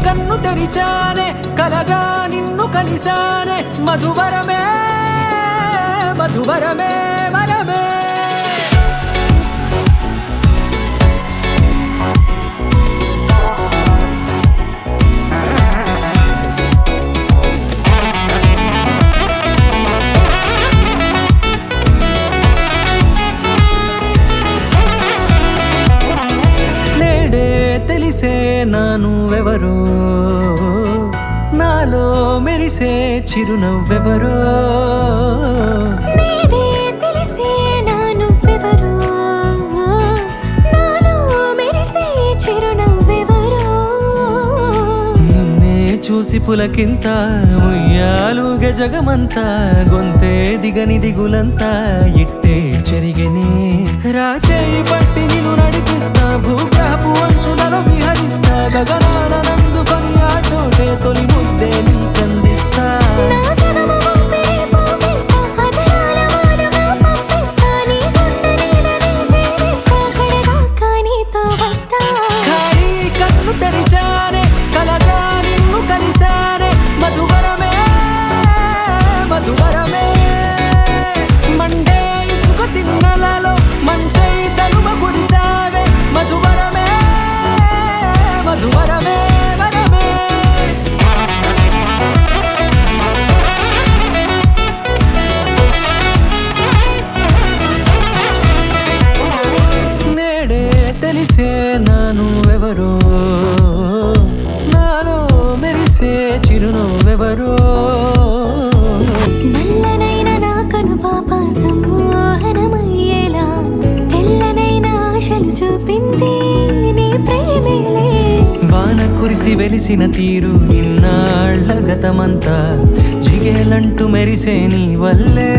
కన్ను తెరిచానే కలగా నిన్ను కలిసానే మధువరమే మధువరమే వరమే తెలిసే నానువెవరో నాలో మెరిసే చిరునవ్వెవరో నేడే తెలిసే నానువెవరో నాలో మెరిసే చిరునవ్వెవరో నిన్నే చూసి పులకింత ఉయ్యాలుగే జగమంతా గొంతే దిగని దిగులంతా ఇట్టే చెరిగెనే రాచేయి పట్టి నిన్ను నడిపిస్తా భూగ్రహపు అంచులలో విహరిస్తా గగనాన నందుకొని ఆ చోటే తొలి ముద్దే నీకందిస్తా నా సగము ఊపిరి పోగేస్తా అదరాల వాలుగా పంపిస్తా నీ గుండె నీడనే చేరేస్తా కడదాకా నీతో వస్తా ఖాళీ కన్ను తెరిచానే కలగా నిన్ను కలిసానే మధువరమే మధువరమే మండే ఇసుక తిన్నలలో మంచై చలువ కురిసావే మధువరమే మధువరమే వరమే నేడే తెలిసే నానువెవరో నాలో మెరిసే చిరునవ్వెవరో నల్లనైన నా కనుపాప సమ్మోహనమయ్యేలా తెల్లనైన ఆశలు చూపింది నీ ప్రేమేలే వాన కురిసి వెలిసిన తీరు ఇన్నాళ్ల గతమంతా జిగేలంటూ మెరిసే నీ వల్లే